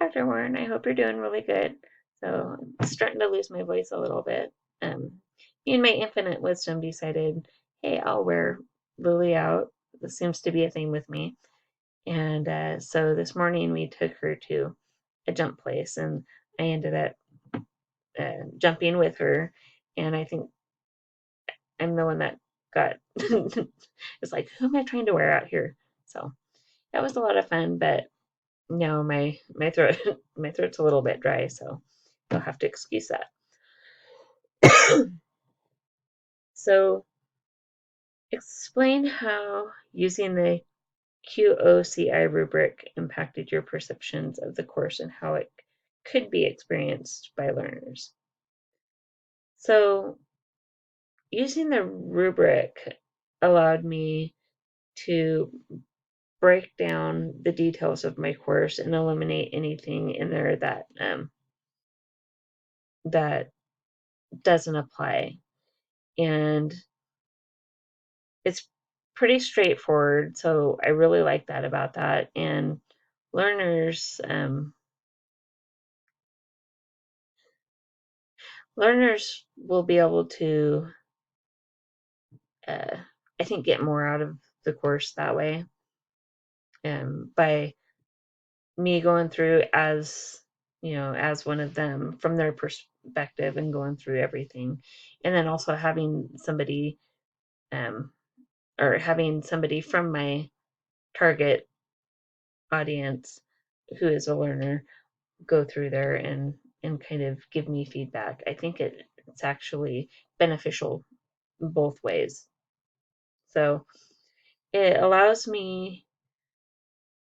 Dr. Warren. I hope you're doing really good. So I'm starting to lose my voice a little bit. Me and my infinite wisdom decided, hey, I'll wear Lily out. This seems to be a thing with me. And so this morning we took her to a jump place, and I ended up jumping with her. And I think I'm the one that got it's like, who am I trying to wear out here? So that was a lot of fun, but no, my throat my throat's a little bit dry, so you'll have to excuse that. So explain how using the QOCI rubric impacted your perceptions of the course and how it could be experienced by learners. So using the rubric allowed me to break down the details of my course and eliminate anything in there that doesn't apply. And it's pretty straightforward, so I really like that about that. And learners learners will be able to, uh, I think, get more out of the course that way, by me going through as as one of them from their perspective and going through everything, and then also having somebody um, or having somebody from my target audience who is a learner go through there and kind of give me feedback. I think it's actually beneficial both ways. So it allows me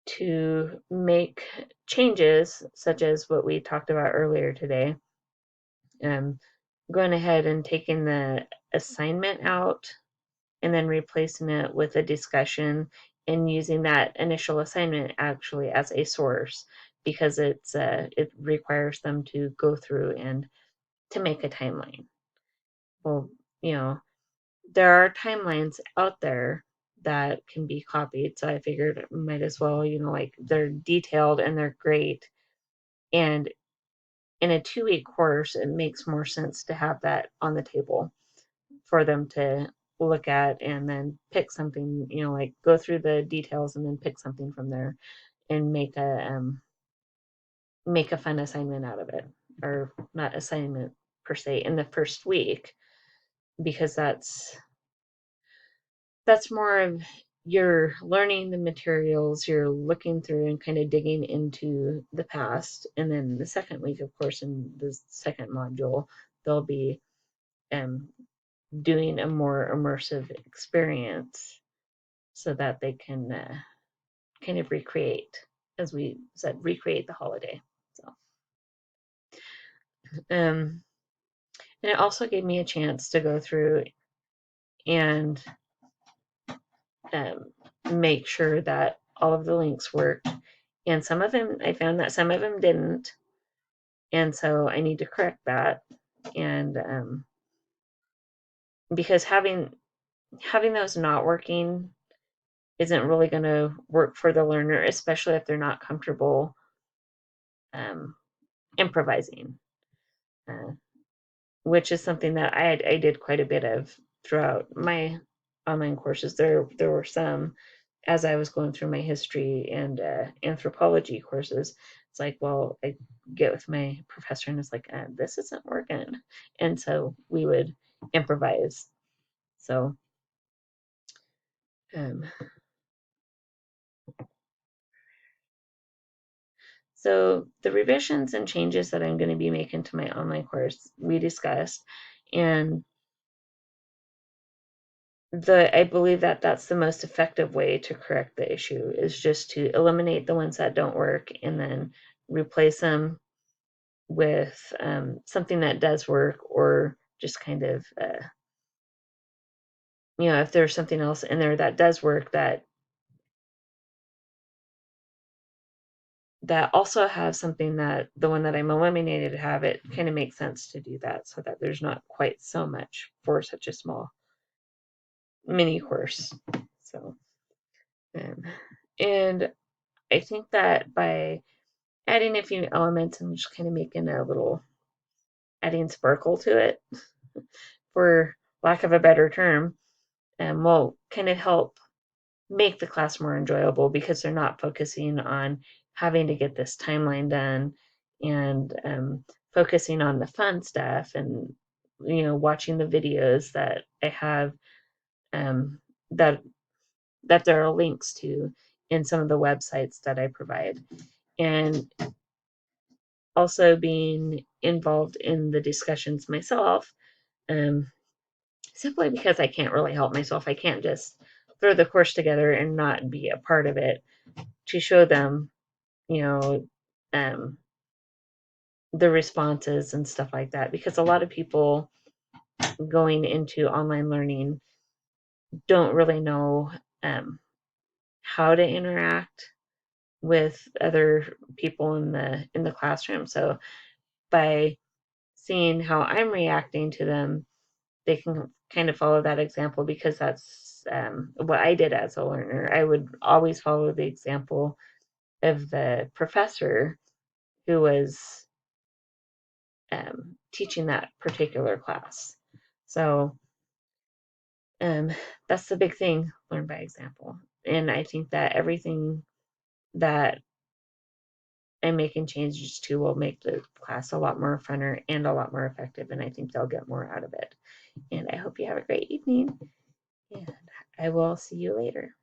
to make changes such as what we talked about earlier today. Going ahead and taking the assignment out and then replacing it with a discussion and using that initial assignment actually as a source, because it requires them to go through and to make a timeline. Well, you know, there are timelines out there that can be copied, so I figured might as well, like, they're detailed and they're great. And in a 2-week course, it makes more sense to have that on the table for them to look at and then pick something, like go through the details and then pick something from there and make a fun assignment out of it, or not assignment per se in the first week, because that's more of, you're learning the materials, you're looking through and kind of digging into the past. And then the second week, of course, in the second module, they'll be um, doing a more immersive experience so that they can kind of recreate, as we said, recreate the holiday. So, and it also gave me a chance to go through and um, make sure that all of the links worked. And some of them, I found that some of them didn't. And so I need to correct that. And because having those not working isn't really going to work for the learner, especially if they're not comfortable um, improvising, uh, which is something that I did quite a bit of throughout my online courses. There were some, as I was going through my history and anthropology courses. It's like, well, I get with my professor and it's like, this isn't working, and so we would improvise. So um, so the revisions and changes that I'm going to be making to my online course, we discussed, and I believe that that's the most effective way to correct the issue, is just to eliminate the ones that don't work and then replace them with something that does work, or just kind of if there's something else in there that does work, that also has something that the one that I'm eliminated to have, it kind of makes sense to do that, so that there's not quite so much for such a small mini course. So um, and I think that by adding a few elements and just kind of making a little, adding sparkle to it, for lack of a better term, will kind of help make the class more enjoyable because they're not focusing on having to get this timeline done and focusing on the fun stuff and watching the videos that I have um, that there are links to in some of the websites that I provide, and also being involved in the discussions myself, um, simply because I can't really help myself. I can't just throw the course together and not be a part of it to show them, you know, um, the responses and stuff like that. Because a lot of people going into online learning don't really know um, how to interact with other people in the classroom. So by seeing how I'm reacting to them, they can kind of follow that example, because that's what I did as a learner. I would always follow the example of the professor who was teaching that particular class. So um, that's the big thing, learn by example. And I think that everything that I'm making changes to will make the class a lot more funner and a lot more effective. And I think they'll get more out of it. And I hope you have a great evening. And I will see you later.